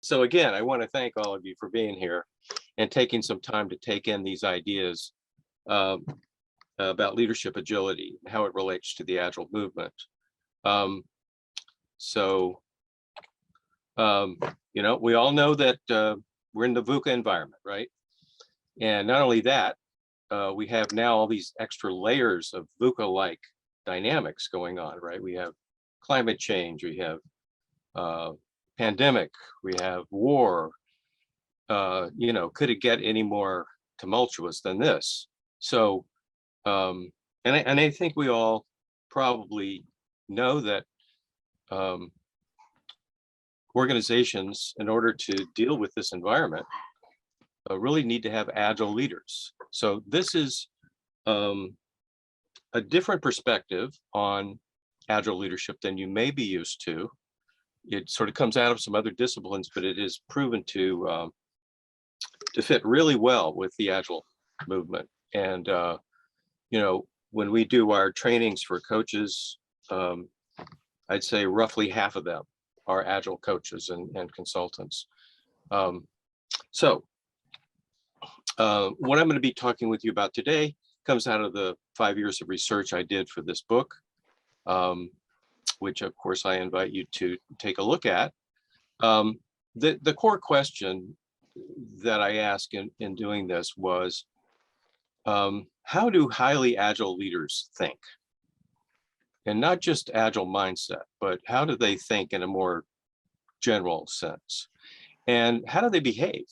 So again, I want to thank all of you for being here and taking some time to take in these ideas about leadership agility and how it relates to the Agile movement. You know, we all know that we're in the VUCA environment, right? And not only that, we have now all these extra layers of VUCA-like dynamics going on, right? We have climate change, we have pandemic, we have war. You know, could it get any more tumultuous than this? So, and I think we all probably know that organizations, in order to deal with this environment, really need to have agile leaders. So this is a different perspective on agile leadership than you may be used to. It sort of comes out of some other disciplines, but it is proven to fit really well with the agile movement. And you know, when we do our trainings for coaches, I'd say roughly half of them are agile coaches and consultants. So what I'm going to be talking with you about today comes out of the 5 years of research I did for this book, which of course I invite you to take a look at. The core question that I asked in doing this was, how do highly agile leaders think? And not just agile mindset, but how do they think in a more general sense? And how do they behave?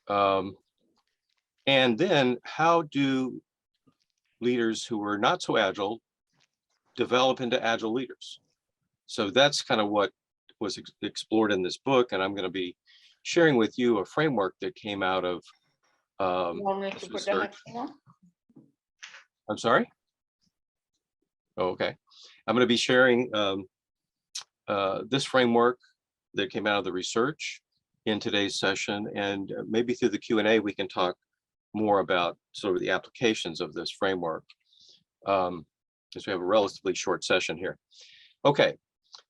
And then how do leaders who are not so agile develop into agile leaders? So that's kind of what was explored in this book. And I'm going to be sharing with you a framework that came out of this research. I'm sorry? Oh, okay. I'm going to be sharing this framework that came out of the research in today's session, and maybe through the Q&A we can talk more about sort of the applications of this framework, because we have a relatively short session here. Okay,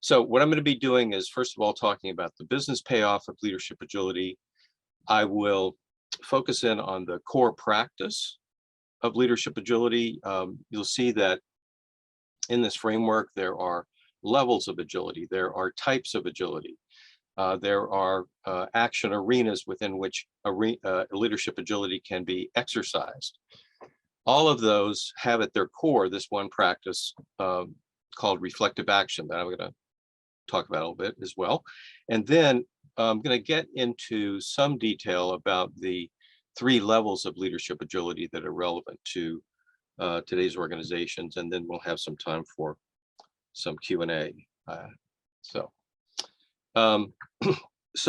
so what I'm going to be doing is, first of all, talking about the business payoff of leadership agility. I will focus in on the core practice of leadership agility. You'll see that in this framework, there are levels of agility, there are types of agility, there are action arenas within which leadership agility can be exercised. All of those have at their core this one practice called reflective action that I'm going to talk about a little bit as well. And then I'm going to get into some detail about the 3 levels of leadership agility that are relevant to today's organizations, and then we'll have some time for some Q&A. So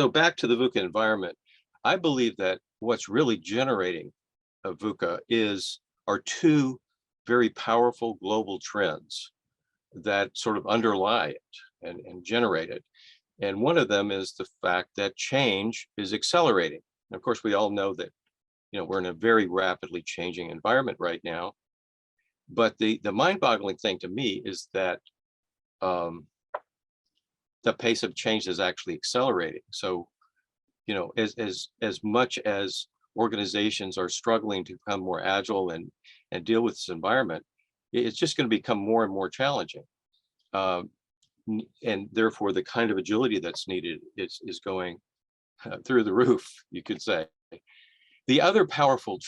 back to the VUCA environment, I believe that what's really generating a VUCA are 2 very powerful global trends that sort of underlie it and generate it. And one of them is the fact that change is accelerating. And of course, we all know that, you know, we're in a very rapidly changing environment right now. But the mind-boggling thing to me is that the pace of change is actually accelerating. So, you know, as much as organizations are struggling to become more agile and deal with this environment, it's just going to become more and more challenging. And therefore, the kind of agility that's needed is going through the roof, you could say. The other powerful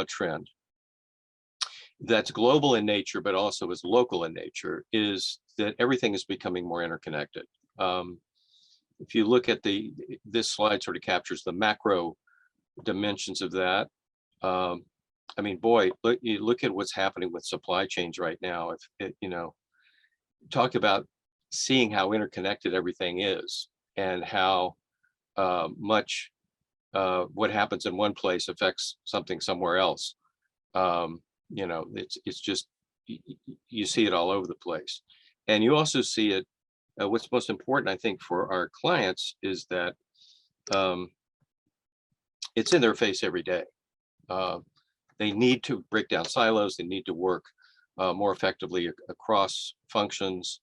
trend that's global in nature, but also is local in nature, is that everything is becoming more interconnected. If you look at this slide sort of captures the macro dimensions of that. I mean, boy, you look at what's happening with supply chains right now. You know, talk about seeing how interconnected everything is and how much what happens in one place affects something somewhere else. You know, it's just, you see it all over the place. And you also see it, what's most important, I think, for our clients is that it's in their face every day. They need to break down silos, they need to work more effectively across functions.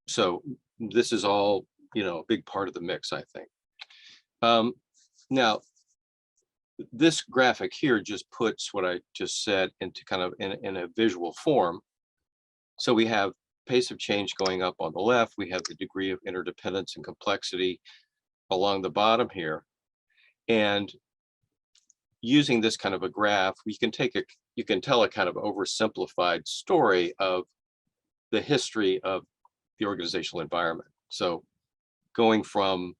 So this is all a big part of the mix, I think. Now, this graphic here just puts what I just said into kind of in a visual form. So we have pace of change going up on the left. We have the degree of interdependence and complexity along the bottom here. And using this kind of a graph, you can tell a kind of oversimplified story of the history of the organizational environment. So going from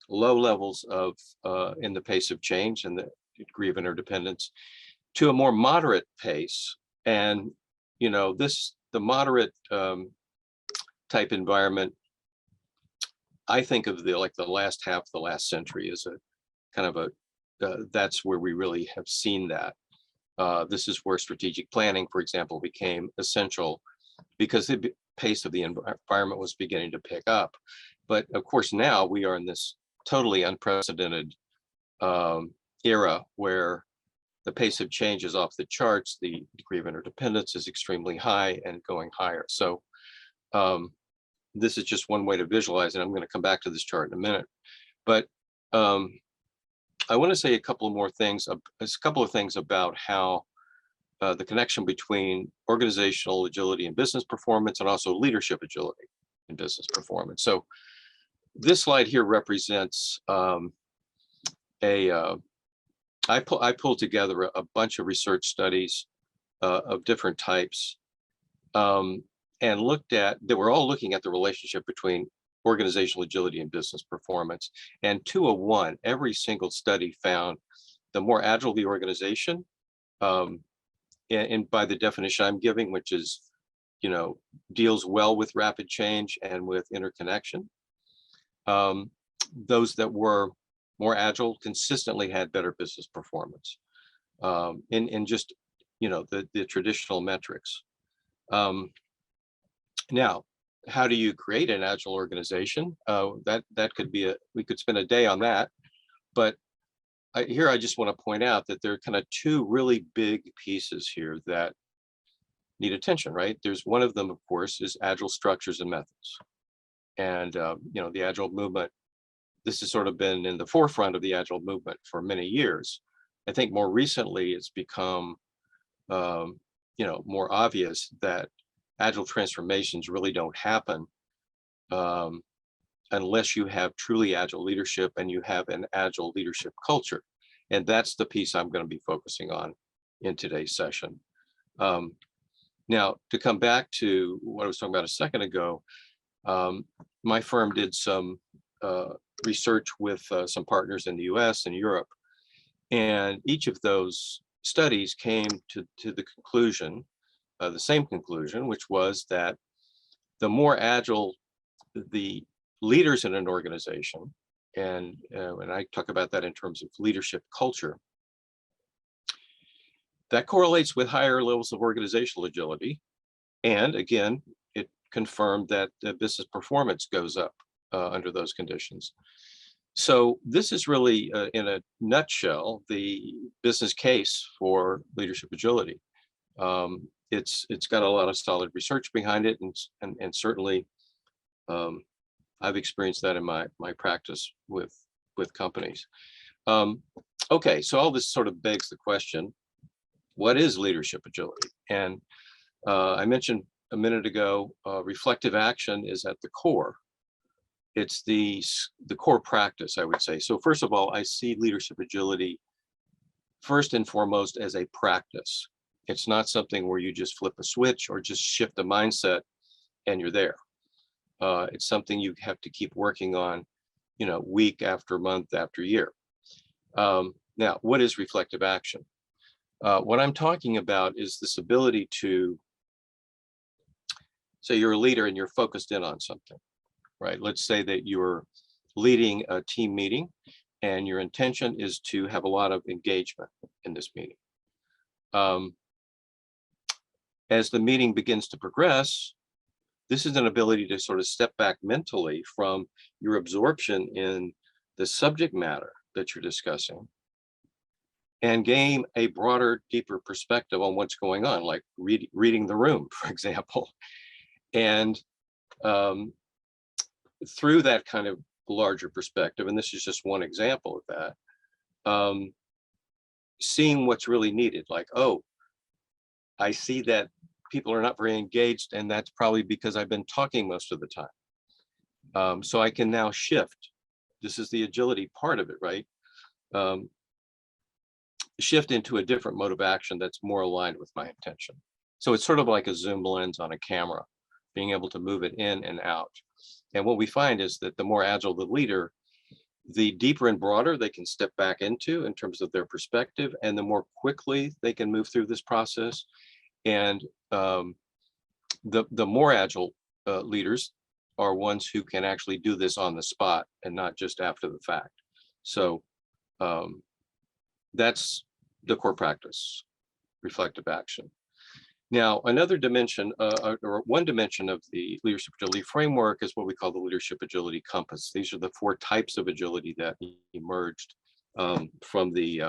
low levels of in the pace of change and the degree of interdependence to a more moderate pace. And the moderate type environment, I think of the last half of the last century as a kind of a that's where we really have seen that. This is where strategic planning, for example, became essential because the pace of the environment was beginning to pick up. But of course, now we are in this totally unprecedented era where the pace of change is off the charts, the degree of interdependence is extremely high and going higher. So this is just one way to visualize it. I'm going to come back to this chart in a minute. But I want to say a couple of things about how the connection between organizational agility and business performance, and also leadership agility and business performance. So this slide here represents I pulled together a bunch of research studies of different types and they were all looking at the relationship between organizational agility and business performance. And 201, every single study found the more agile the organization, and by the definition I'm giving, which is, deals well with rapid change and with interconnection, those that were more agile consistently had better business performance in just, the traditional metrics. Now, how do you create an agile organization? That could be we could spend a day on that, but here I just want to point out that there are kind of two really big pieces here that need attention, right? There's one of them, of course, is agile structures and methods. And, the agile movement, this has sort of been in the forefront of the agile movement for many years. I think more recently it's become, more obvious that agile transformations really don't happen unless you have truly agile leadership and you have an agile leadership culture. And that's the piece I'm going to be focusing on in today's session. Now, to come back to what I was talking about a second ago, my firm did some research with some partners in the US and Europe. And each of those studies came to the conclusion, the same conclusion, which was that the more agile the leaders in an organization, and I talk about that in terms of leadership culture, that correlates with higher levels of organizational agility. And again, it confirmed that business performance goes up under those conditions. So this is really, in a nutshell, the business case for leadership agility. It's got a lot of solid research behind it, and certainly I've experienced that in my practice with companies. Okay, so all this sort of begs the question, what is leadership agility? And I mentioned a minute ago, reflective action is at the core. It's the core practice, I would say. So first of all, I see leadership agility first and foremost as a practice. It's not something where you just flip a switch or just shift the mindset and you're there. It's something you have to keep working on, week after month after year. Now, what is reflective action? What I'm talking about is this ability to, say you're a leader and you're focused in on something, right? Let's say that you're leading a team meeting and your intention is to have a lot of engagement in this meeting. As the meeting begins to progress, this is an ability to sort of step back mentally from your absorption in the subject matter that you're discussing and gain a broader, deeper perspective on what's going on, like reading the room, for example. And through that kind of larger perspective, and this is just one example of that, seeing what's really needed, like, oh, I see that people are not very engaged, and that's probably because I've been talking most of the time. So I can now shift. This is the agility part of it, right? Um, shift into a different mode of action that's more aligned with my intention. So it's sort of like a zoom lens on a camera, being able to move it in and out. And what we find is that the more agile the leader, the deeper and broader they can step back into in terms of their perspective, and the more quickly they can move through this process. And the more agile leaders are ones who can actually do this on the spot and not just after the fact. So that's the core practice, reflective action. Now, another dimension, or one dimension of the leadership agility framework is what we call the leadership agility compass. These are the 4 types of agility that emerged from the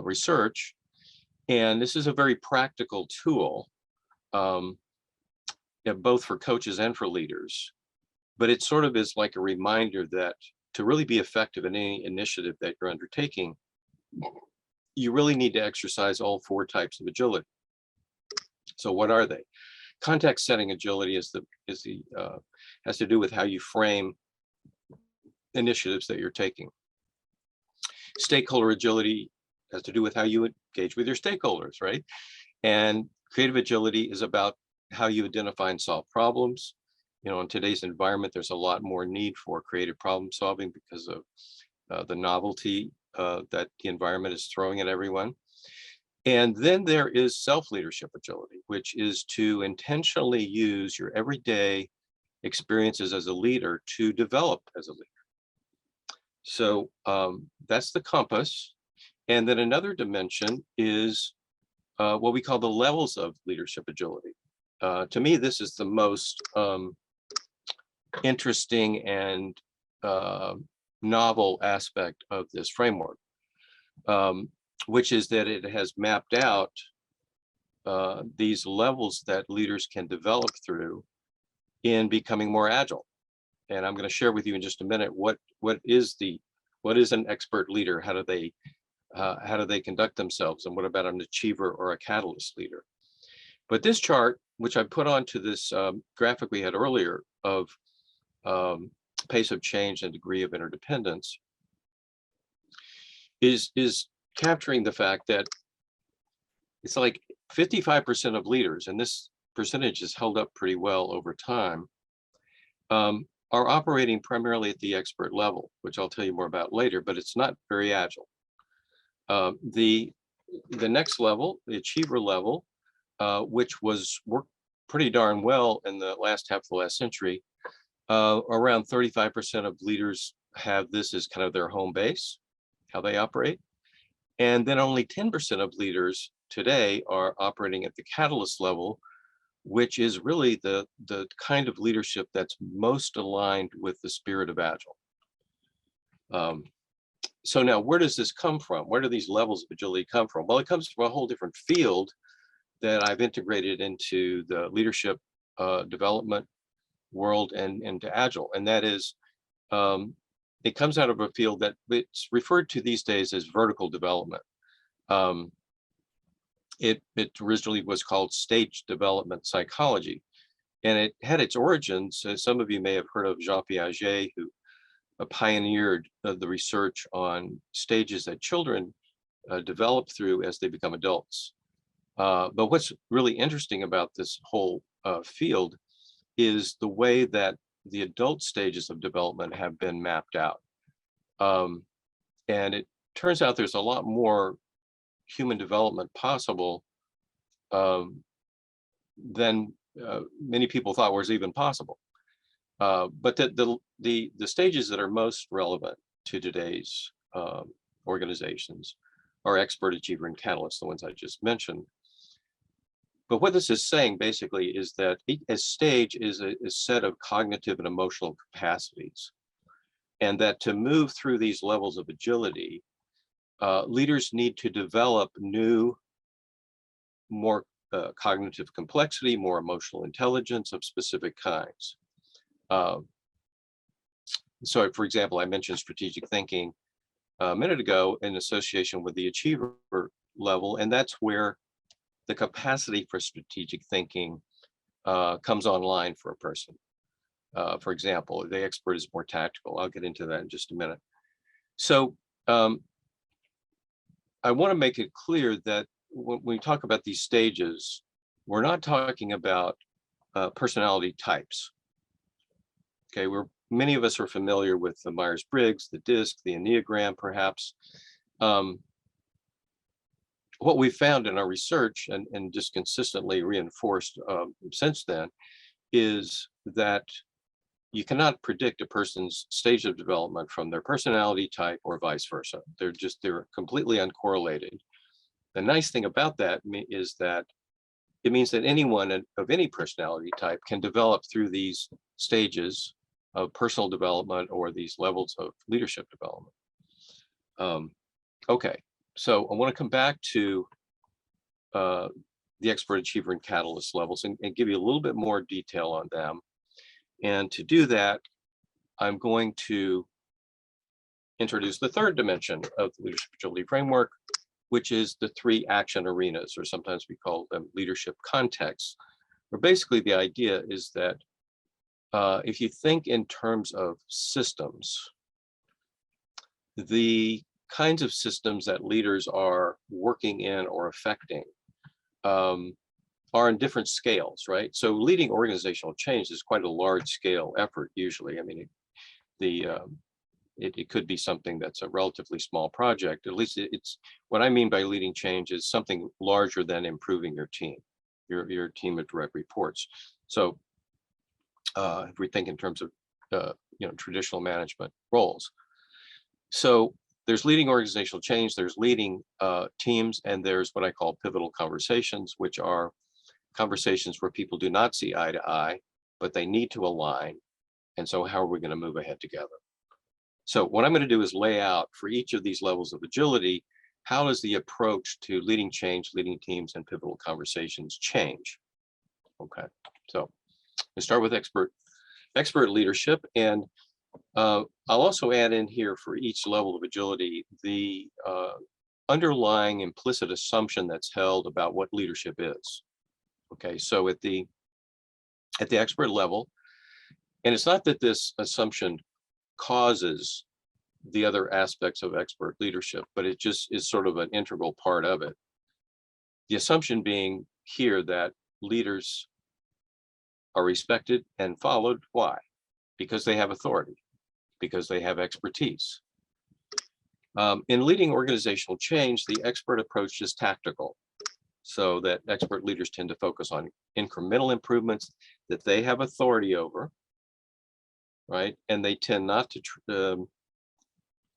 research. And this is a very practical tool, both for coaches and for leaders. But it sort of is like a reminder that to really be effective in any initiative that you're undertaking, you really need to exercise all 4 types of agility. So what are they? Context setting agility has to do with how you frame initiatives that you're taking. Stakeholder agility has to do with how you engage with your stakeholders, right? And creative agility is about how you identify and solve problems. You know, in today's environment, there's a lot more need for creative problem solving because of the novelty that the environment is throwing at everyone. And then there is self-leadership agility, which is to intentionally use your everyday experiences as a leader to develop as a leader. So that's the compass. And then another dimension is what we call the levels of leadership agility. To me, this is the most interesting and novel aspect of this framework, which is that it has mapped out these levels that leaders can develop through in becoming more agile. And I'm going to share with you in just a minute what is an expert leader? How do they conduct themselves? And what about an achiever or a catalyst leader? But this chart, which I put onto this graphic we had earlier of pace of change and degree of interdependence, is capturing the fact that it's like 55% of leaders, and this percentage is held up pretty well over time, are operating primarily at the expert level, which I'll tell you more about later, but it's not very agile. The next level, the achiever level, which was worked pretty darn well in the last half of the last century, around 35% of leaders have this as kind of their home base, how they operate. And then only 10% of leaders today are operating at the catalyst level, which is really the kind of leadership that's most aligned with the spirit of Agile. So now, where does this come from? Where do these levels of agility come from? Well, it comes from a whole different field that I've integrated into the leadership development world and into Agile. And that is, it comes out of a field that it's referred to these days as vertical development. It originally was called stage development psychology. And it had its origins, as some of you may have heard of Jean Piaget, who pioneered the research on stages that children develop through as they become adults. But what's really interesting about this whole field is the way that the adult stages of development have been mapped out. And it turns out there's a lot more human development possible than many people thought was even possible. But the stages that are most relevant to today's organizations are expert, achiever, and catalyst, the ones I just mentioned. But what this is saying basically is that a stage is a set of cognitive and emotional capacities. And that to move through these levels of agility, leaders need to develop new, more cognitive complexity, more emotional intelligence of specific kinds. Uh, so for example, I mentioned strategic thinking a minute ago in association with the achiever level, and that's where the capacity for strategic thinking comes online for a person. For example, the expert is more tactical. I'll get into that in just a minute. So I want to make it clear that when we talk about these stages, we're not talking about personality types. Okay, many of us are familiar with the Myers-Briggs, the DISC, the Enneagram, perhaps. What we found in our research and just consistently reinforced since then is that you cannot predict a person's stage of development from their personality type or vice versa. They're completely uncorrelated. The nice thing about that is that it means that anyone of any personality type can develop through these stages of personal development or these levels of leadership development. Okay, so I want to come back to the expert, achiever, and catalyst levels and give you a little bit more detail on them. And to do that, I'm going to introduce the third dimension of the leadership agility framework, which is the 3 action arenas, or sometimes we call them leadership contexts, where basically the idea is that if you think in terms of systems, the kinds of systems that leaders are working in or affecting are in different scales, right? So leading organizational change is quite a large scale effort usually. I mean, it could be something that's a relatively small project. At least it's what I mean by leading change is something larger than improving your team, your team of direct reports. So if we think in terms of traditional management roles. So there's leading organizational change, there's leading teams, and there's what I call pivotal conversations, which are conversations where people do not see eye to eye, but they need to align. And so how are we going to move ahead together? So what I'm going to do is lay out for each of these levels of agility, how does the approach to leading change, leading teams, and pivotal conversations change? Okay, so we start with expert leadership, and I'll also add in here for each level of agility the underlying implicit assumption that's held about what leadership is. Okay, so at the expert level, and it's not that this assumption causes the other aspects of expert leadership, but it just is sort of an integral part of it. The assumption being here that leaders are respected and followed. Why? Because they have authority, because they have expertise. In leading organizational change, the expert approach is tactical, so that expert leaders tend to focus on incremental improvements that they have authority over, right? And they tend not to,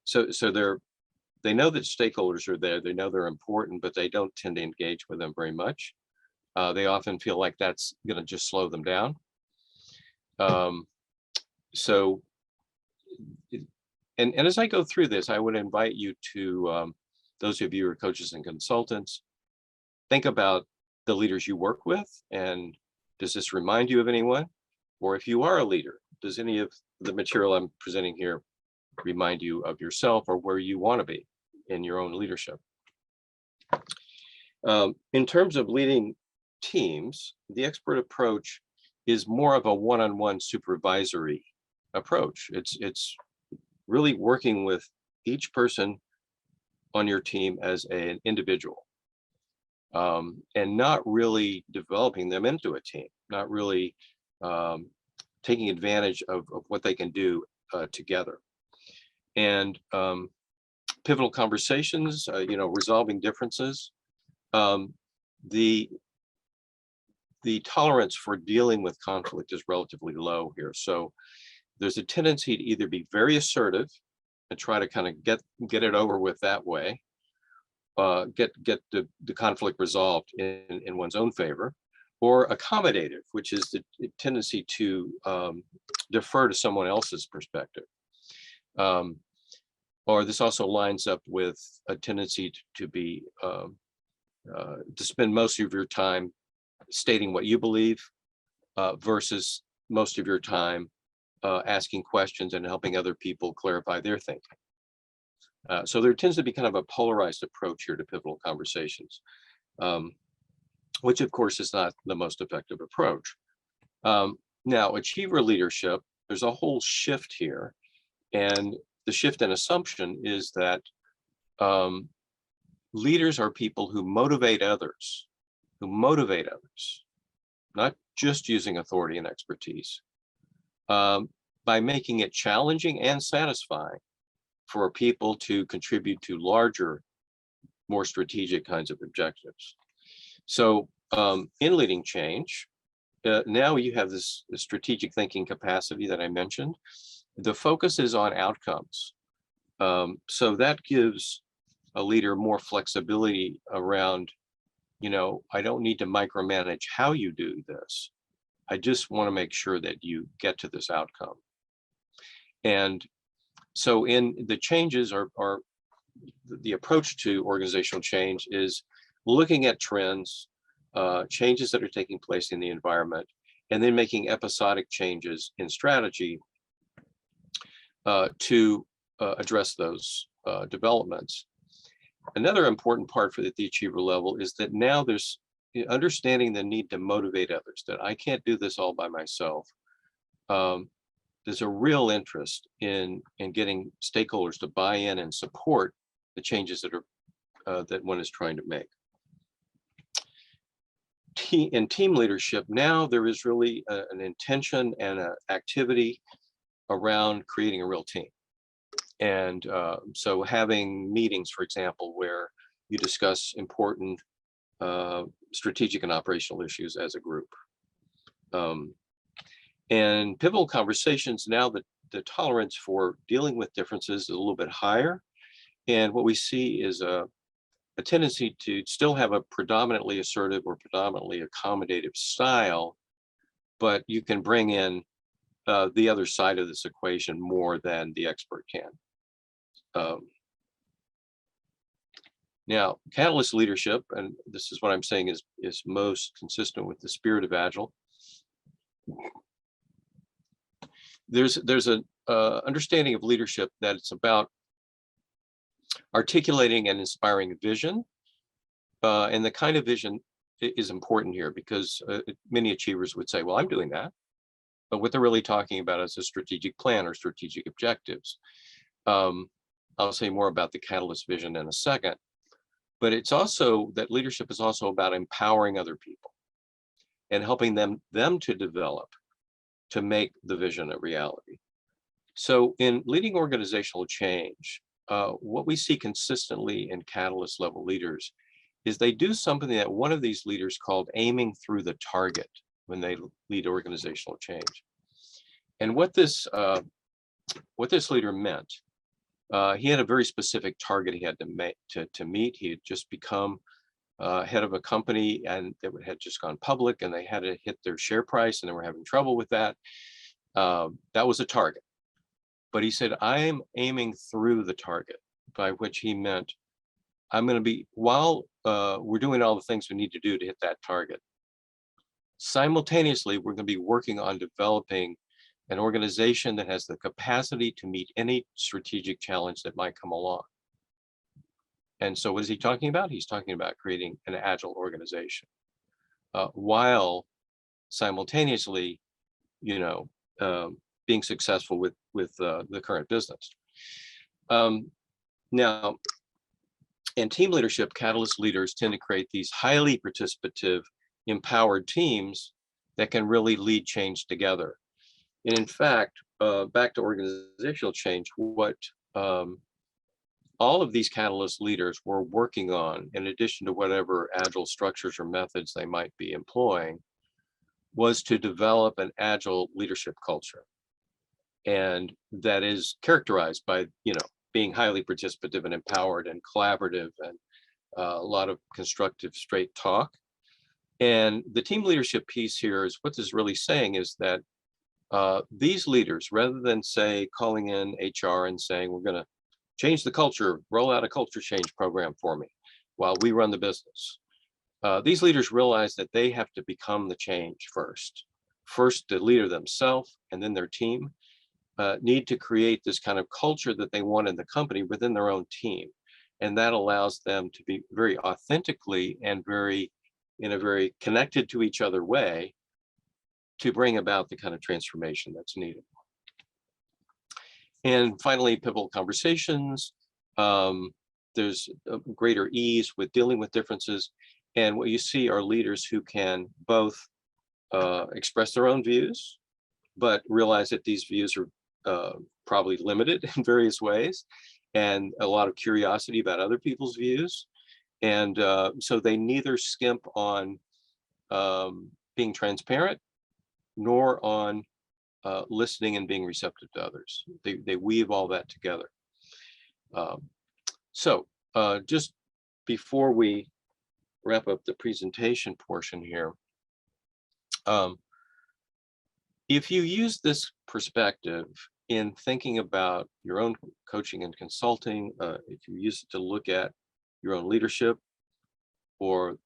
so they know that stakeholders are there, they know they're important, but they don't tend to engage with them very much. They often feel like that's going to just slow them down. And as I go through this, I would invite you to, those of you who are coaches and consultants, think about the leaders you work with, and does this remind you of anyone? Or if you are a leader, does any of the material I'm presenting here remind you of yourself or where you want to be in your own leadership? In terms of leading teams, the expert approach is more of a one-on-one supervisory approach. It's really working with each person on your team as an individual, and not really developing them into a team, not really taking advantage of what they can do together. And pivotal conversations, resolving differences. The tolerance for dealing with conflict is relatively low here. So there's a tendency to either be very assertive and try to kind of get it over with that way, get the conflict resolved in one's own favor, or accommodative, which is the tendency to defer to someone else's perspective. Or this also lines up with a tendency to spend most of your time stating what you believe versus most of your time asking questions and helping other people clarify their thinking. So there tends to be kind of a polarized approach here to pivotal conversations, which of course is not the most effective approach. Now, achiever leadership, there's a whole shift here. And the shift in assumption is that leaders are people who motivate others, not just using authority and expertise, by making it challenging and satisfying for people to contribute to larger, more strategic kinds of objectives. So in leading change, now you have this strategic thinking capacity that I mentioned. The focus is on outcomes. So that gives a leader more flexibility around, I don't need to micromanage how you do this. I just want to make sure that you get to this outcome. And so in the changes are the approach to organizational change is looking at trends, changes that are taking place in the environment, and then making episodic changes in strategy to address those developments. Another important part for the achiever level is that now there's understanding the need to motivate others, that I can't do this all by myself. There's a real interest in getting stakeholders to buy in and support the changes that are that one is trying to make. In team leadership, now there is really an intention and an activity around creating a real team. And so having meetings, for example, where you discuss important strategic and operational issues as a group. And pivotal conversations, now the tolerance for dealing with differences is a little bit higher. And what we see is a tendency to still have a predominantly assertive or predominantly accommodative style, but you can bring in the other side of this equation more than the expert can. Now, catalyst leadership, and this is what I'm saying is most consistent with the spirit of Agile. There's an understanding of leadership that it's about articulating and inspiring vision, and the kind of vision is important here because many achievers would say, well, I'm doing that. But what they're really talking about is a strategic plan or strategic objectives. I'll say more about the catalyst vision in a second. But it's also that leadership is also about empowering other people and helping them to develop, to make the vision a reality. So in leading organizational change, what we see consistently in catalyst level leaders is they do something that one of these leaders called aiming through the target when they lead organizational change. And what this leader meant, he had a very specific target he had to meet. He had just become head of a company and that had just gone public, and they had to hit their share price and they were having trouble with that. That was a target. But he said, I am aiming through the target, by which he meant I'm going to be, while we're doing all the things we need to do to hit that target, simultaneously, we're going to be working on developing an organization that has the capacity to meet any strategic challenge that might come along. And so what is he talking about? He's talking about creating an agile organization while simultaneously, being successful with the current business. Now, in team leadership, catalyst leaders tend to create these highly participative, empowered teams that can really lead change together. And in fact, back to organizational change, what all of these catalyst leaders were working on, in addition to whatever agile structures or methods they might be employing, was to develop an agile leadership culture. And that is characterized by, being highly participative and empowered and collaborative and a lot of constructive, straight talk. And the team leadership piece here is what this is really saying is that these leaders, rather than say calling in HR and saying, we're going to change the culture, roll out a culture change program for me while we run the business. These leaders realize that they have to become the change first the leader themselves and then their team. need to create this kind of culture that they want in the company within their own team. And that allows them to be very authentically and in a very connected to each other way to bring about the kind of transformation that's needed. And finally, pivotal conversations. There's a greater ease with dealing with differences. And what you see are leaders who can both express their own views, but realize that these views are probably limited in various ways, and a lot of curiosity about other people's views. And so they neither skimp on being transparent nor on listening and being receptive to others. They weave all that together. So just before we wrap up the presentation portion here, if you use this perspective in thinking about your own coaching and consulting, if you use it to look at your own leadership or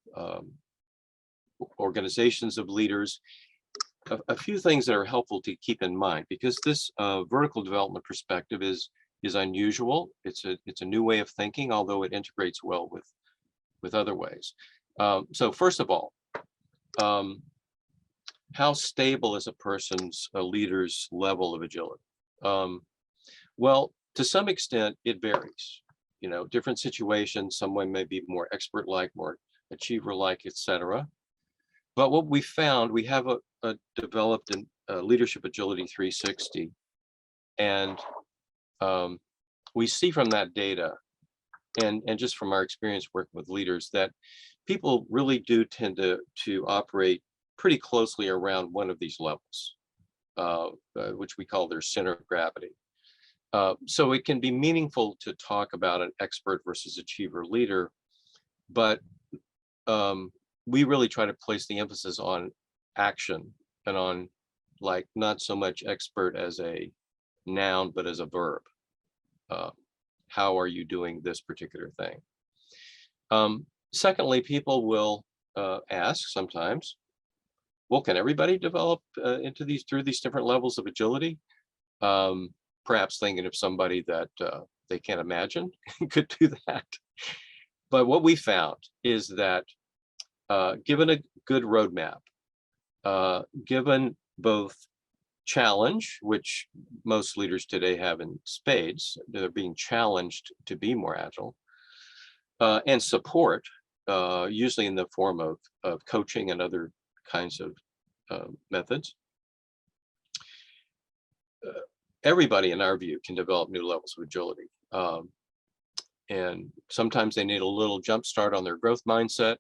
organizations of leaders, a few things that are helpful to keep in mind, because this vertical development perspective is unusual. It's a new way of thinking, although it integrates well with other ways. So first of all, how stable is a leader's level of agility? Well, to some extent, it varies. You know, different situations, someone may be more expert-like, more achiever-like, etc. But what we found, we have developed a leadership agility 360, and we see from that data, and just from our experience working with leaders, that people really do tend to operate pretty closely around one of these levels, which we call their center of gravity. So it can be meaningful to talk about an expert versus achiever leader, but we really try to place the emphasis on action and on, like, not so much expert as a noun, but as a verb. How are you doing this particular thing? Secondly, people will ask sometimes, well, can everybody develop through these different levels of agility? Perhaps thinking of somebody that they can't imagine could do that. But what we found is that given a good roadmap, given both challenge, which most leaders today have in spades, they're being challenged to be more agile, and support, usually in the form of coaching and other kinds of methods. Everybody, in our view, can develop new levels of agility. And sometimes they need a little jump start on their growth mindset,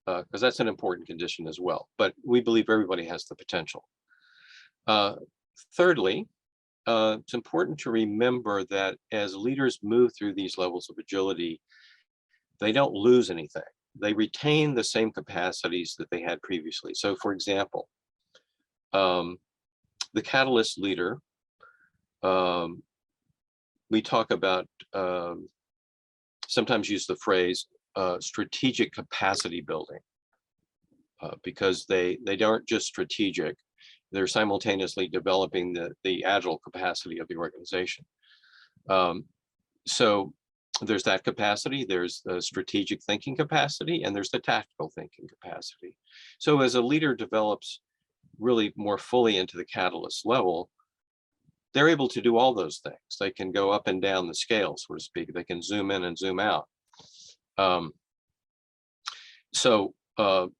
because that's an important condition as well. But we believe everybody has the potential. Thirdly, it's important to remember that as leaders move through these levels of agility, they don't lose anything. They retain the same capacities that they had previously. So, for example, the catalyst leader, we talk about, sometimes use the phrase strategic capacity building, because they aren't just strategic, they're simultaneously developing the agile capacity of the organization. So there's that capacity, there's the strategic thinking capacity, and there's the tactical thinking capacity. So as a leader develops really more fully into the catalyst level, they're able to do all those things. They can go up and down the scale, so to speak. They can zoom in and zoom out.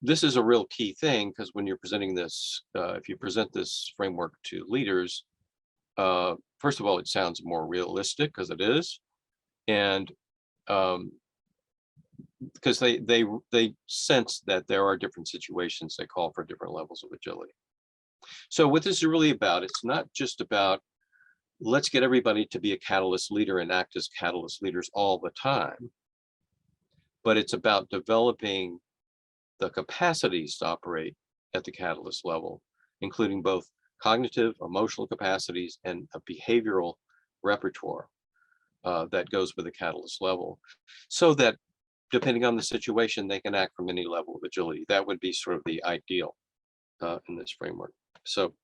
This is a real key thing, because when you're presenting this, if you present this framework to leaders, first of all, it sounds more realistic, because it is, and because they sense that there are different situations that call for different levels of agility. So what this is really about, it's not just about let's get everybody to be a catalyst leader and act as catalyst leaders all the time, but it's about developing the capacities to operate at the catalyst level, including both cognitive, emotional capacities, and a behavioral repertoire that goes with the catalyst level, so that depending on the situation, they can act from any level of agility. That would be sort of the ideal in this framework. So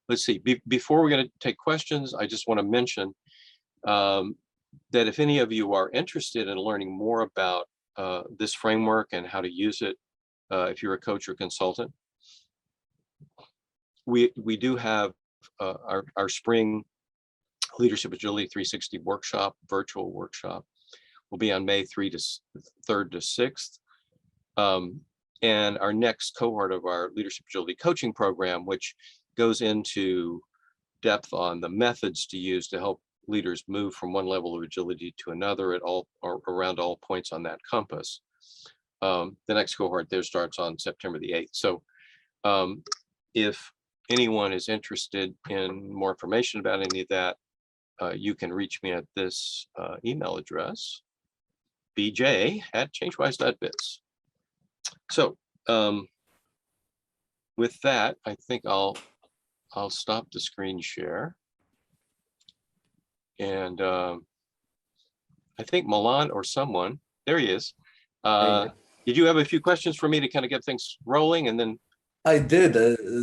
let's see, before we're going to take questions, I just want to mention that if any of you are interested in learning more about this framework and how to use it, if you're a coach or consultant, we do have our spring Leadership Agility 360 workshop, virtual workshop, will be on May 3rd to 6th. And our next cohort of our Leadership Agility coaching program, which goes into depth on the methods to use to help leaders move from one level of agility to another at all, or around all points on that compass. The next cohort there starts on September the 8th. So if anyone is interested in more information about any of that, you can reach me at this email address, bj@changewise.biz. So with that, I think I'll stop the screen share. And I think Milan or someone, there he is. Did you have a few questions for me to kind of get things rolling? And then I did.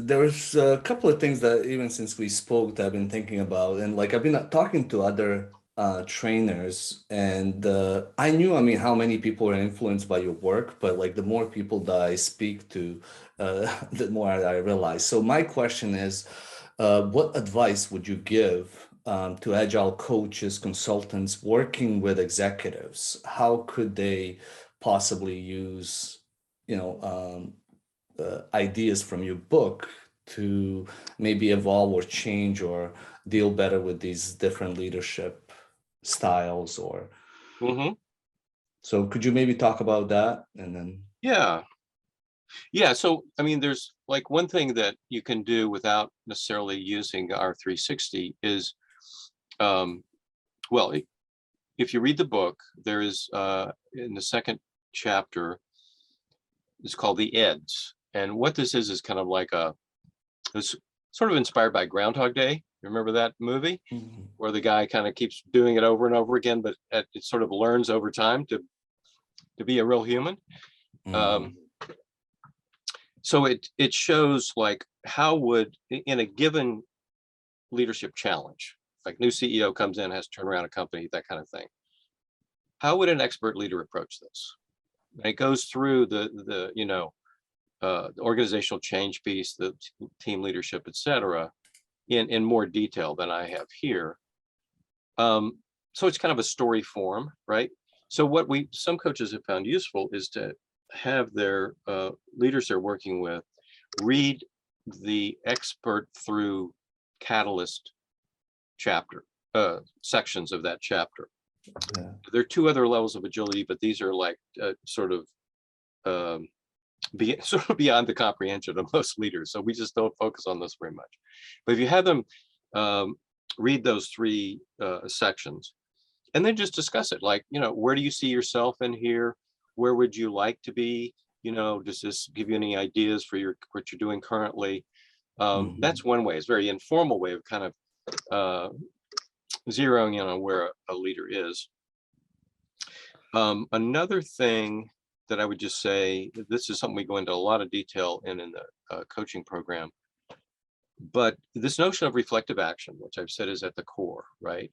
There was a couple of things that even since we spoke that I've been thinking about, and like I've been talking to other trainers, and I knew, I mean, how many people are influenced by your work, but like the more people that I speak to, the more I realize. So my question is, what advice would you give to agile coaches, consultants working with executives? How could they possibly use, you know, ideas from your book to maybe evolve or change or deal better with these different leadership styles? Or so could you maybe talk about that? And then yeah, so I mean, there's like one thing that you can do without necessarily using R360 is well, if you read the book, there is in the second chapter, it's called the EDS. And what this is kind of like it's sort of inspired by Groundhog Day. Remember that movie where the guy kind of keeps doing it over and over again, but it sort of learns over time to be a real human. So it shows like how would, in a given leadership challenge, like new CEO comes in, has to turn around a company, that kind of thing. How would an expert leader approach this? And it goes through the organizational change piece, the team leadership, et cetera, in more detail than I have here. So it's kind of a story form, right? So what some coaches have found useful is to have their leaders they're working with read the expert through catalyst chapter, sections of that chapter. Yeah. There are two other levels of agility, but these are like sort of beyond the comprehension of most leaders. So we just don't focus on this very much. But if you have them read those three sections and then just discuss it, like, where do you see yourself in here? Where would you like to be? Does this give you any ideas for what you're doing currently? That's one way. It's a very informal way of kind of zeroing in on where a leader is. Another thing that I would just say, this is something we go into a lot of detail in the coaching program, but this notion of reflective action, which I've said is at the core, right?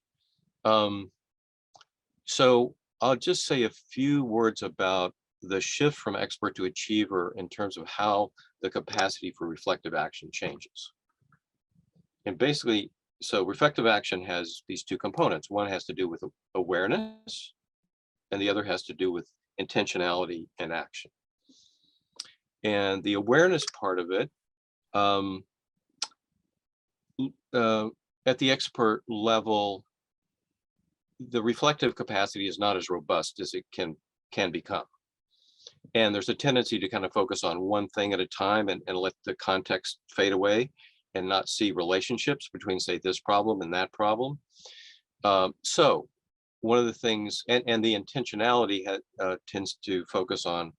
So I'll just say a few words about the shift from expert to achiever in terms of how the capacity for reflective action changes. And basically, so reflective action has these two components. One has to do with awareness, and the other has to do with intentionality and action. And the awareness part of it, at the expert level, the reflective capacity is not as robust as it can become. And there's a tendency to kind of focus on one thing at a time and let the context fade away and not see relationships between, say, this problem and that problem. So one of the things, and the intentionality tends to focus on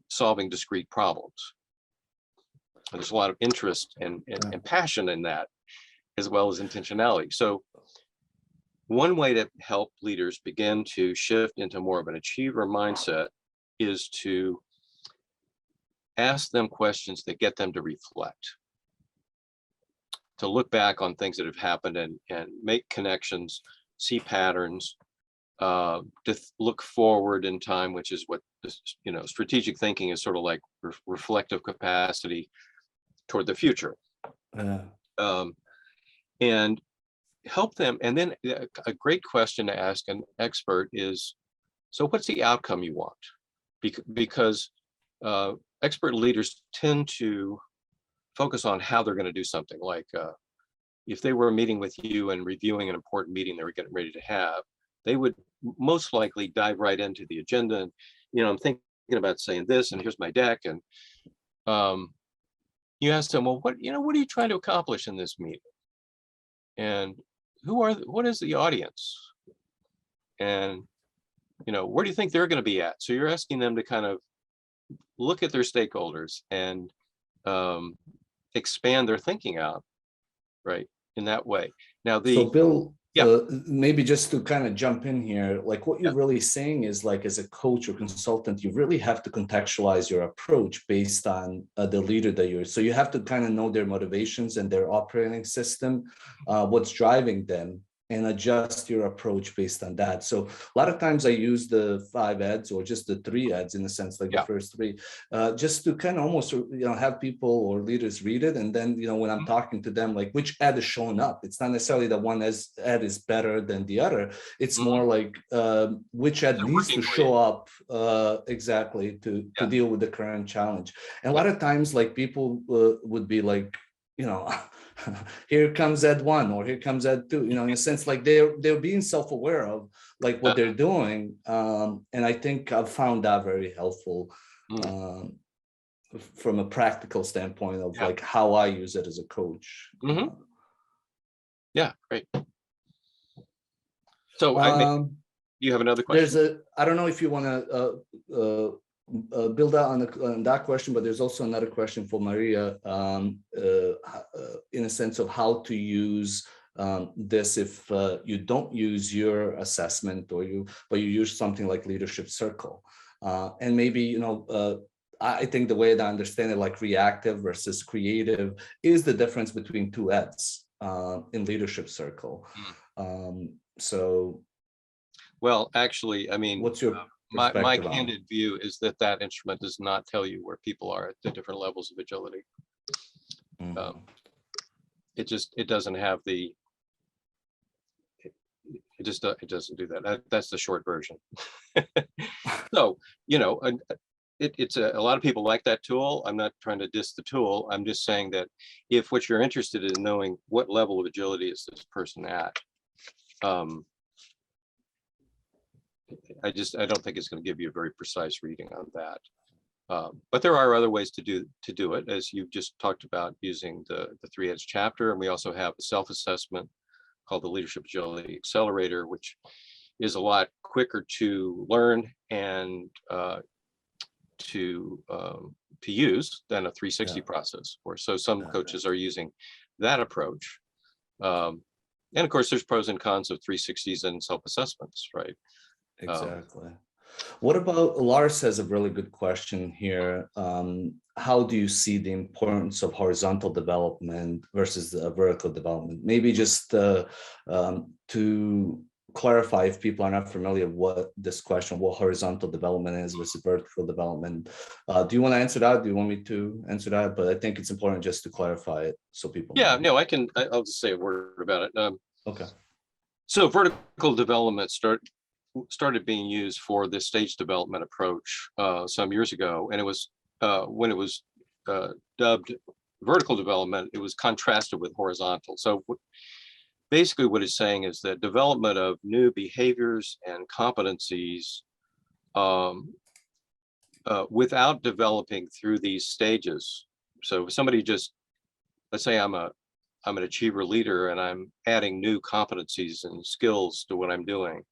solving discrete problems. And there's a lot of interest and passion in that, as well as intentionality. So one way to help leaders begin to shift into more of an achiever mindset is to ask them questions that get them to reflect. to look back on things that have happened and make connections, see patterns, look forward in time, which is what this, strategic thinking is sort of like reflective capacity toward the future. And help them. And then a great question to ask an expert is, so what's the outcome you want? Because expert leaders tend to focus on how they're going to do something. Like if they were meeting with you and reviewing an important meeting they were getting ready to have, they would most likely dive right into the agenda. And, I'm thinking about saying this, and here's my deck. And you ask them, well, what are you trying to accomplish in this meeting? And what is the audience? And, where do you think they're going to be at? So you're asking them to kind of look at their stakeholders and expand their thinking out, right, in that way. Now, So Bill, yeah, maybe just to kind of jump in here, like what you're yeah, really saying is, like, as a coach or consultant, you really have to contextualize your approach based on the leader that you're. So you have to kind of know their motivations and their operating system, what's driving them, and adjust your approach based on that. So a lot of times I use the 5 EDs or just the 3 EDs, in a sense, like the first 3, just to kind of almost, have people or leaders read it. And then, when I'm talking to them, like, which ED is showing up, it's not necessarily that one ED is better than the other. It's more like which ED needs to show up exactly to deal with the current challenge. And a lot of times, like, people would be like, here comes Ed 1 or here comes Ed 2, in a sense, like they're being self-aware of like what they're doing. And I think I've found that very helpful from a practical standpoint of like how I use it as a coach. Yeah, great. So you have another question? I don't know if you want to build out on that question, but there's also another question for Maria, in a sense of how to use this if you don't use your assessment but you use something like leadership circle, and maybe I think the way that I understand it, like reactive versus creative, is the difference between 2 EDs in leadership circle. So, well, actually, I mean, what's your my candid view is that instrument does not tell you where people are at the different levels of agility. It doesn't have the. It doesn't do that. That's the short version. So it's a lot of people like that tool. I'm not trying to diss the tool. I'm just saying that if what you're interested in knowing what level of agility is this person at, I don't think it's going to give you a very precise reading on that. But there are other ways to do it, as you just talked about, using the 3 EDs chapter, and we also have a self-assessment called the Leadership Agility Accelerator, which is a lot quicker to learn and to use than a 360 process. Or so some coaches are using that approach. And of course, there's pros and cons of 360s and self-assessments, right? Exactly. What about, Lars has a really good question here. How do you see the importance of horizontal development versus the vertical development? Maybe just to clarify, if people are not familiar what horizontal development is versus vertical development. Do you want to answer that? Do you want me to answer that? But I think it's important just to clarify it so people know. No, I'll just say a word about it. Okay. So vertical development started being used for the stage development approach some years ago, and it was when it was dubbed vertical development, it was contrasted with horizontal. So basically what it's saying is that development of new behaviors and competencies without developing through these stages. So if somebody let's say I'm an achiever leader and I'm adding new competencies and skills to what I'm doing,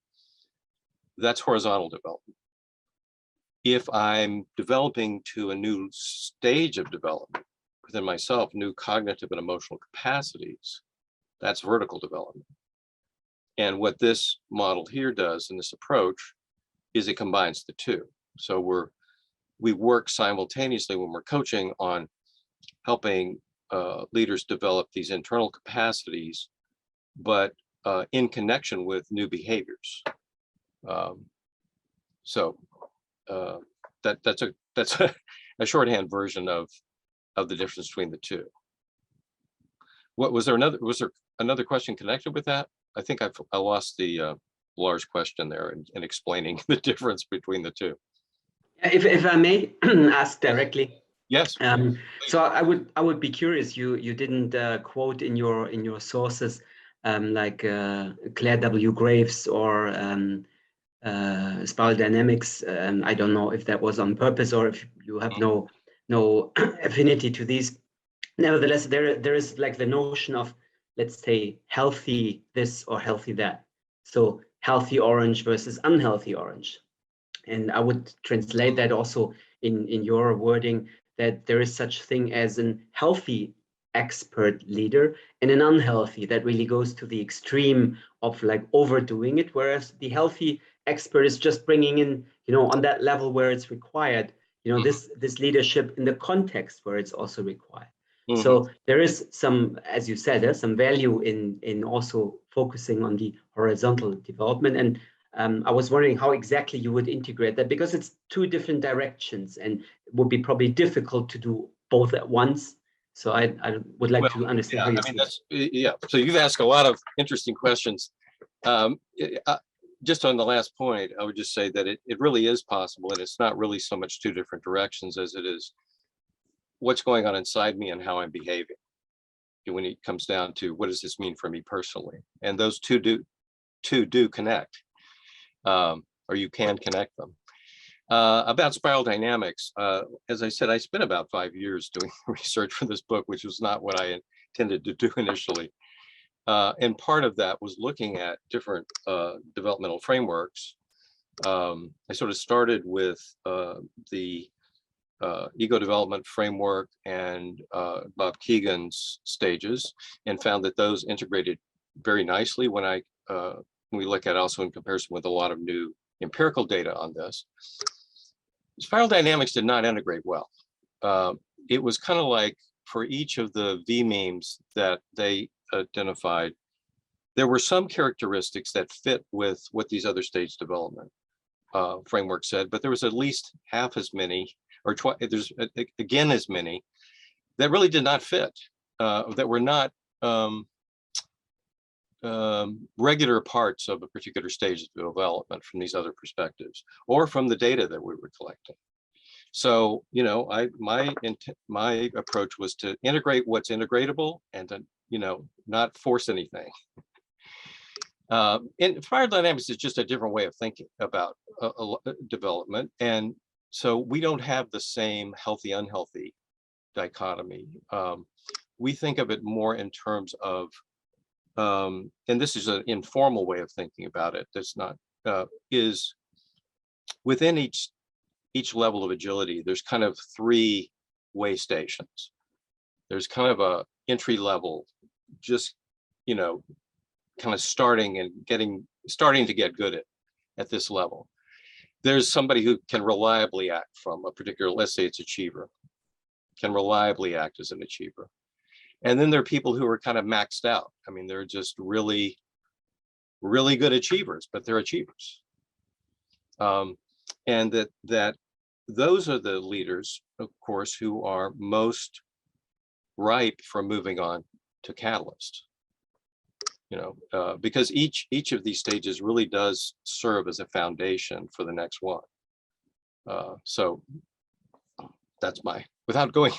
that's horizontal development. If I'm developing to a new stage of development within myself, new cognitive and emotional capacities, that's vertical development. And what this model here does in this approach is it combines the two. So we work simultaneously when we're coaching on helping leaders develop these internal capacities, but in connection with new behaviors. So that's a shorthand version of the difference between the two. What was there another question connected with that? I think I lost the Lars question there in explaining the difference between the two. If I may ask directly. Yes. So I would be curious. You didn't quote in your sources like Claire W. Graves or Spiral Dynamics. I don't know if that was on purpose or if you have no affinity to these. Nevertheless, there is like the notion of, let's say, healthy this or healthy that. So healthy orange versus unhealthy orange. And I would translate that also in your wording, that there is such thing as an healthy expert leader and an unhealthy that really goes to the extreme of like overdoing it, whereas the healthy expert is just bringing in, on that level where it's required, this leadership in the context where it's also required. Mm-hmm. So there is some, as you said, some value in also focusing on the horizontal development. And I was wondering how exactly you would integrate that, because it's two different directions and it would be probably difficult to do both at once. So I would like to understand how you see it. So you've asked a lot of interesting questions. Just on the last point, I would just say that it really is possible, and it's not really so much two different directions as it is what's going on inside me and how I'm behaving. When it comes down to what does this mean for me personally, and those two do connect. Or you can connect them. About spiral dynamics, as I said, I spent about 5 years doing research for this book, which was not what I intended to do initially. And part of that was looking at different developmental frameworks. I sort of started with the ego development framework and Bob Keegan's stages, and found that those integrated very nicely when we look at also in comparison with a lot of new empirical data on this. Spiral dynamics did not integrate well. It was kind of like for each of the V memes that they identified, there were some characteristics that fit with what these other stage development frameworks said, but there was at least half as many, or there's again as many, that really did not fit, that were not regular parts of a particular stage of development from these other perspectives or from the data that we were collecting. So, my approach was to integrate what's integratable and to, not force anything. And spiral dynamics is just a different way of thinking about development. And so we don't have the same healthy, unhealthy dichotomy. We think of it more in terms of, and this is an informal way of thinking about it, that's not, is within each level of agility, there's kind of 3 way stations. There's kind of a entry level, just, kind of starting to get good at this level. There's somebody who can reliably act from a particular, let's say it's achiever, can reliably act as an achiever. And then there are people who are kind of maxed out. I mean, they're just really, really good achievers, but they're achievers. And that those are the leaders, of course, who are most ripe for moving on to catalyst. Because each of these stages really does serve as a foundation for the next one. So that's without going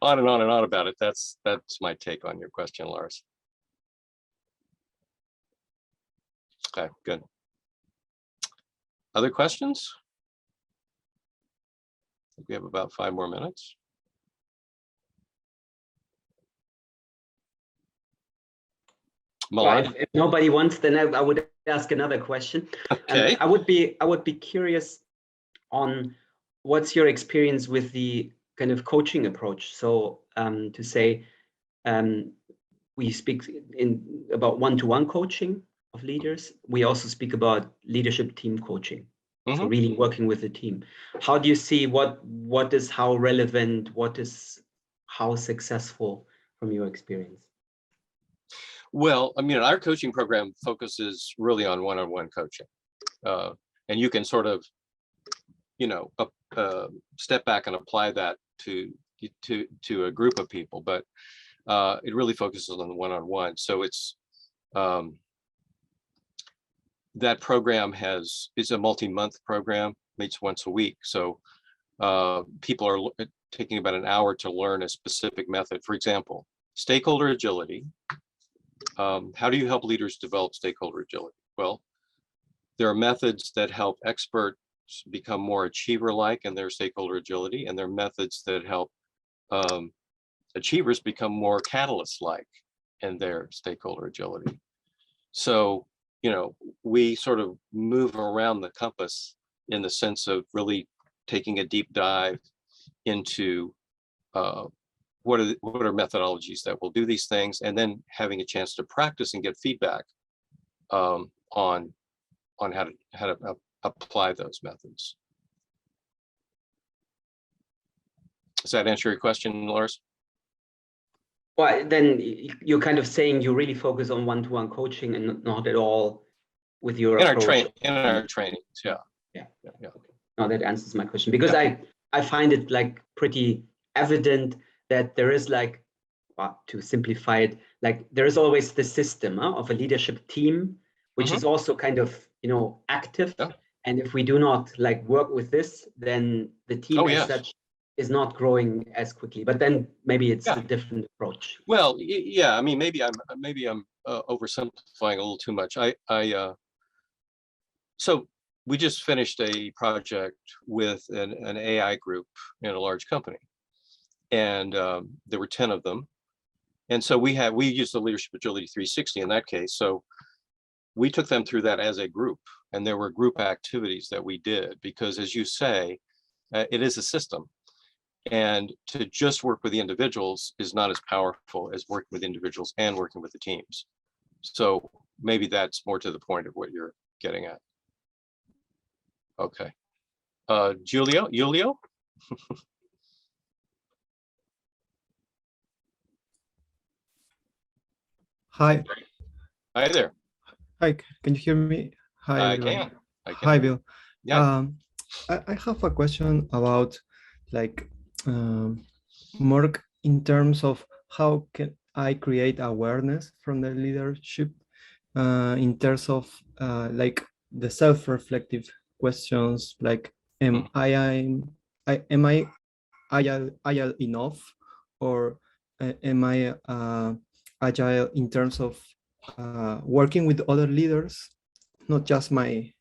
on and on and on about it, that's my take on your question, Lars. Okay, good. Other questions? I think we have about 5 more minutes. Well, if nobody wants, then I would ask another question. Okay. I would be curious on what's your experience with the kind of coaching approach. So to say, we speak about one-to-one coaching of leaders. We also speak about leadership team coaching. So really working with the team. How do you see what is how relevant, what is how successful from your experience? Well, I mean, our coaching program focuses really on one-on-one coaching. And you can sort of, step back and apply that to a group of people, but it really focuses on the one-on-one. So it's that program is a multi-month program, meets once a week. So people are taking about an hour to learn a specific method. For example, stakeholder agility. How do you help leaders develop stakeholder agility? Well, there are methods that help experts become more achiever-like in their stakeholder agility, and there are methods that help achievers become more catalyst-like in their stakeholder agility. So, we sort of move around the compass in the sense of really taking a deep dive into what are methodologies that will do these things, and then having a chance to practice and get feedback on how to apply those methods. Does that answer your question, Lars? Well, then you're kind of saying you really focus on one-to-one coaching and not at all with your approach. In our trainings, yeah. Okay. No, that answers my question, because I find it like pretty evident that there is like, to simplify it, like there is always the system of a leadership team, which is also kind of, active. Yeah. And if we do not like work with this, then the team as such is not growing as quickly. But then maybe it's a different approach. Well, yeah. I mean, maybe I'm oversimplifying a little too much. So we just finished a project with an AI group in a large company, and there were 10 of them. And so we used the Leadership Agility 360 in that case. So we took them through that as a group, and there were group activities that we did, because as you say, it is a system. And to just work with the individuals is not as powerful as working with individuals and working with the teams. So maybe that's more to the point of what you're getting at. Okay. Julio? Hi. Hi there. Hi, can you hear me? Hi, I everybody. can. Hi, Bill. Yeah. I have a question about like more in terms of how can I create awareness from the leadership in terms of like the self-reflective questions, like am I agile enough, or am I agile in terms of working with other leaders, not just my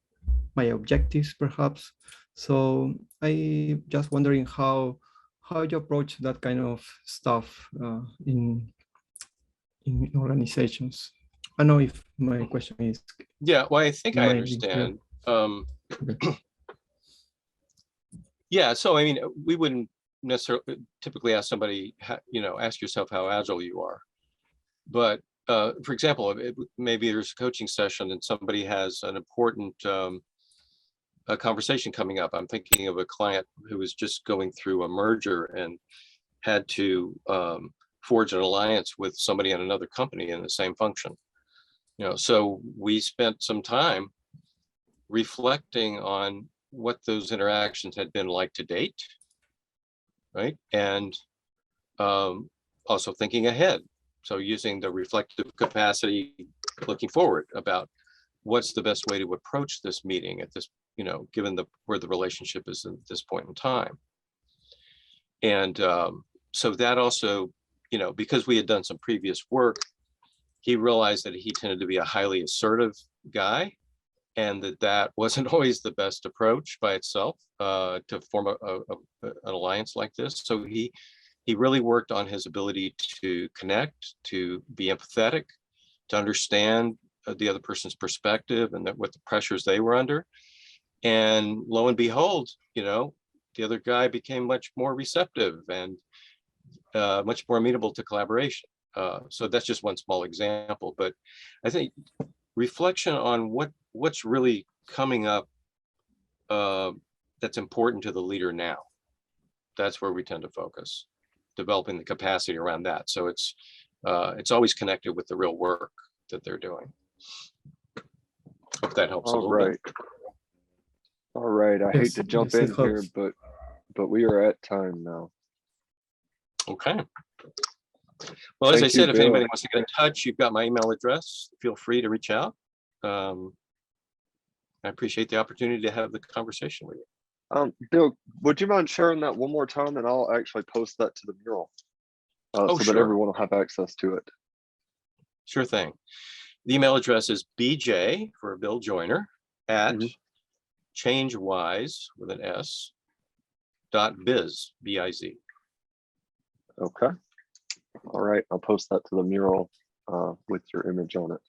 objectives, perhaps. So I just wondering how you approach that kind of stuff in organizations. I don't know if my question is. Yeah, well, I think I understand. Yeah, so I mean, we wouldn't necessarily typically ask somebody, ask yourself how agile you are. But for example, maybe there's a coaching session and somebody has an important a conversation coming up. I'm thinking of a client who was just going through a merger and had to forge an alliance with somebody in another company in the same function. So we spent some time reflecting on what those interactions had been like to date, right? And also thinking ahead. So using the reflective capacity, looking forward about what's the best way to approach this meeting at this, given where the relationship is at this point in time. And so that also, because we had done some previous work, he realized that he tended to be a highly assertive guy, and that wasn't always the best approach by itself to form an alliance like this. So he really worked on his ability to connect, to be empathetic, to understand the other person's perspective and what the pressures they were under. And lo and behold, the other guy became much more receptive and much more amenable to collaboration. So that's just one small example, but I think reflection on what's really coming up that's important to the leader now. That's where we tend to focus. developing the capacity around that. So it's always connected with the real work that they're doing. Hope that helps a All little right. All right. I hate to jump yes, it in here, helps. but we are at time now. bit. Okay. Well, as I Thank you, said, if anybody Bill. wants to get in touch, you've got my email address. Feel free to reach out. I appreciate the opportunity to have the conversation with you. Bill, would you mind sharing that one more time, and I'll actually post that to the mural, Oh, so sure. that everyone will have access to it. Sure thing. The email address is BJ for Bill Joyner at changewise with an S .biz, B-I-Z. Okay. All right. I'll post that to the mural with your image on it.